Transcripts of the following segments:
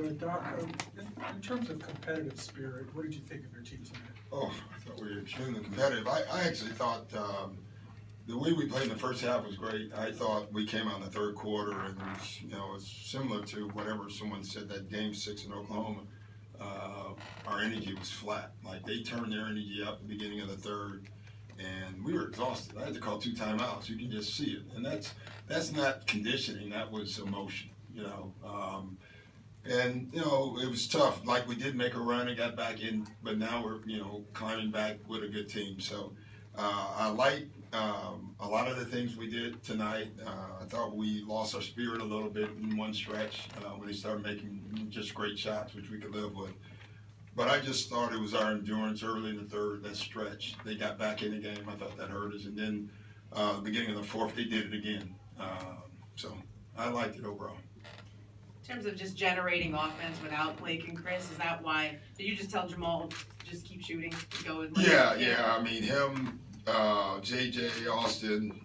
good. Doc, in terms of competitive spirit, what did you think of your team tonight? Oh, I thought we were extremely competitive. I actually thought the way we played in the first half was great. I thought we came out in the third quarter and it was similar to whatever someone said that game 6 in Oklahoma. Our energy was flat. Like they turned their energy up at the beginning of the third, and we were exhausted. I had to call 2 timeouts. You can just see it, and that's not conditioning. That was emotion. And it was tough. Like we did make a run and got back in, but now we're climbing back with a good team. So I like a lot of the things we did tonight. I thought we lost our spirit a little bit in one stretch when they started making just great shots, which we could live with. But I just thought it was our endurance early in the third, that stretch. They got back in the game. I thought that hurt us. And then the beginning of the fourth, they did it again. So I liked it overall. In terms of just generating offense without Blake and Chris, is that why? Did you just tell Jamal just keep shooting, go with? Yeah. I mean him, JJ, Austin.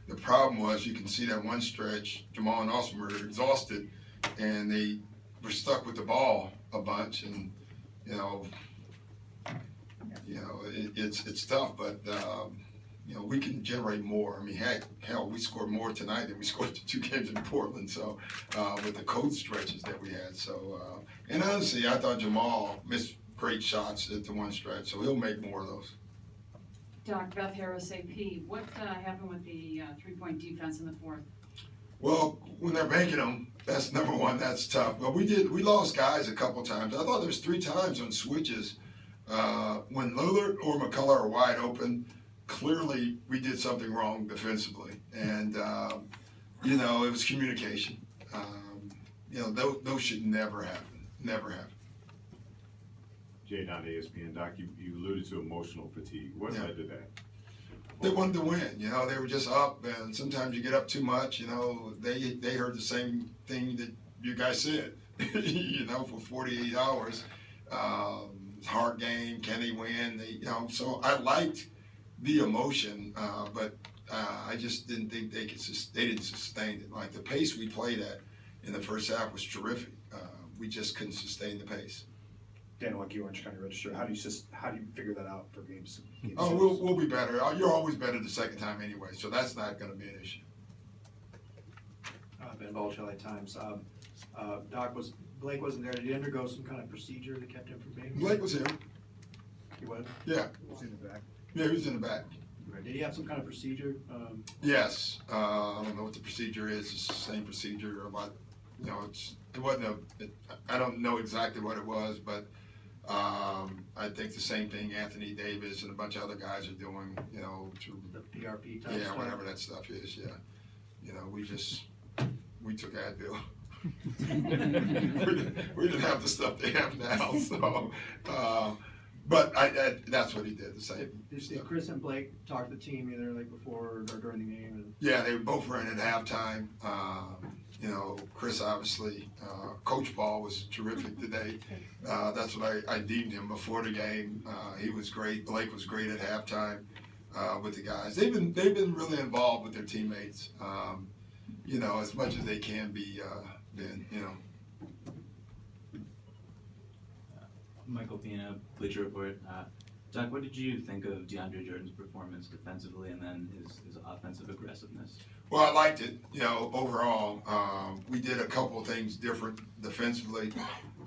The problem was you can see that one stretch, Jamal and Austin were exhausted, and they were stuck with the ball a bunch, and it's tough, but. We can generate more. I mean, hell, we scored more tonight than we scored the 2 games in Portland. So, with the cold stretches that we had. So, and honestly, I thought Jamal missed great shots at the one stretch. So he'll make more of those. Doc, Beth Harris, AP. What happened with the 3-point defense in the fourth? Well, when they're making them, that's number one. That's tough. But we lost guys a couple times. I thought there was 3 times on switches when Lillard or McCullough are wide open. Clearly, we did something wrong defensively, and it was communication. Those should never happen. Never happen. Jay, on ESPN, Doc, you alluded to emotional fatigue. What led to that? They wanted to win. They were just up, and sometimes you get up too much. They heard the same thing that you guys said. For 48 hours, hard game. Can they win? So I liked the emotion, but I just didn't think they didn't sustain it. Like the pace we played at in the first half was terrific. We just couldn't sustain the pace. Dan, like you, Orange County Register, how do you figure that out for games? Oh, we'll be better. You're always better the second time anyway, so that's not going to be an issue. Ben Balch, LA Times. Doc, Blake wasn't there. Did he undergo some kind of procedure that kept him from being? Blake was here. He was. Yeah. He was in the back. Yeah, he was in the back. Right. Did he have some kind of procedure? Yes. I don't know what the procedure is. It's the same procedure. About it wasn't I don't know exactly what it was, but I think the same thing Anthony Davis and a bunch of other guys are doing. The PRP type yeah, stuff? whatever that stuff is. Yeah. We took Advil. we didn't have the stuff they have now, so. But that's what he did. The same. Did Chris and Blake talk to the team either like before or during the game? Yeah, they both ran at halftime. Chris obviously, Coach Ball was terrific today. That's what I deemed him before the game. He was great. Blake was great at halftime with the guys. They've been really involved with their teammates. As much as they can be. Michael Pina, Bleacher Report. Doc, what did you think of DeAndre Jordan's performance defensively and then his offensive aggressiveness? Well, I liked it. Overall, we did a couple of things different defensively.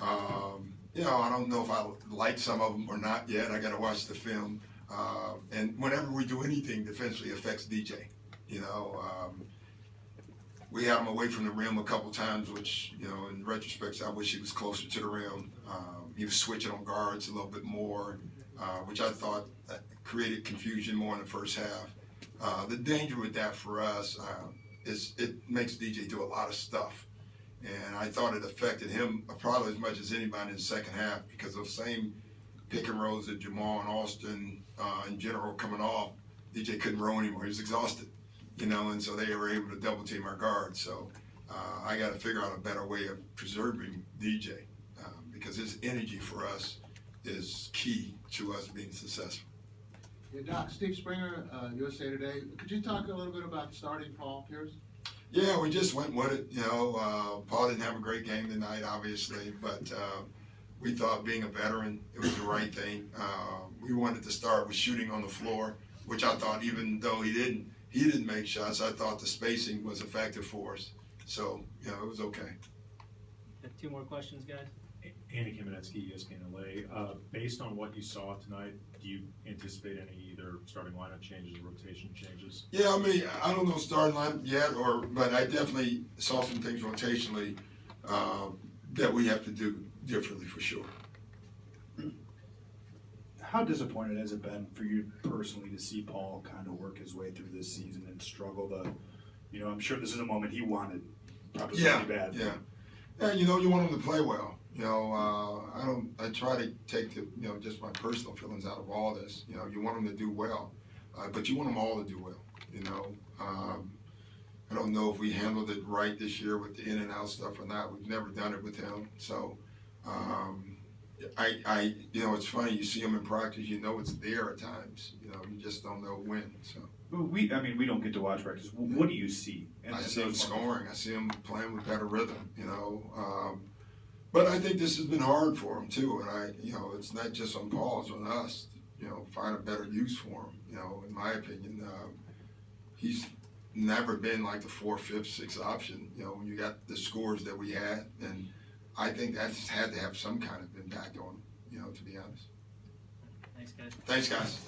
I don't know if I like some of them or not yet. I got to watch the film. And whenever we do anything defensively, it affects DJ. We had him away from the rim a couple times, which, in retrospect, I wish he was closer to the rim. He was switching on guards a little bit more, which I thought created confusion more in the first half. The danger with that for us is it makes DJ do a lot of stuff. And I thought it affected him probably as much as anybody in the second half because those same pick and rolls that Jamal and Austin in general coming off, DJ couldn't row anymore. He was exhausted. And so they were able to double team our guards. So I got to figure out a better way of preserving DJ because his energy for us is key to us being successful. Yeah, Doc, Steve Springer, USA Today. Could you talk a little bit about starting Paul Pierce? Yeah, we just went with it, you know, Paul didn't have a great game tonight, obviously, but, we thought being a veteran, it was the right thing. We wanted to start with shooting on the floor, which I thought even though he didn't make shots, I thought the spacing was effective for us. So, you know, it was okay. Got 2 more questions, guys? Andy Kamenetsky, ESPN LA. Based on what you saw tonight, do you anticipate any either starting lineup changes or rotation changes? Yeah, I mean, I don't know starting line yet, but I definitely saw some things rotationally that we have to do differently for sure. How disappointed has it been for you personally to see Paul kind of work his way through this season and struggle to, you know, I'm sure this is a moment he wanted probably really bad. Yeah, you know, you want him to play well. You know, I try to take the, you know, just my personal feelings out of all this. You know, you want him to do well, but you want them all to do well. You know, I don't know if we handled it right this year with the in and out stuff or not. We've never done it with him, so. You know, it's funny, you see him in practice, you know it's there at times, you know, you just don't know when, so. We don't get to watch practice. What do you see? I see him scoring, I see him playing with better rhythm, you know, but I think this has been hard for him too, and you know, it's not just on Paul, it's on us, you know, find a better use for him, you know, in my opinion. He's never been like the 4th, 5th, 6th option, you know, when you got the scores that we had, and I think that's had to have some kind of impact on him, you know, to be honest. Thanks, guys. Thanks, guys.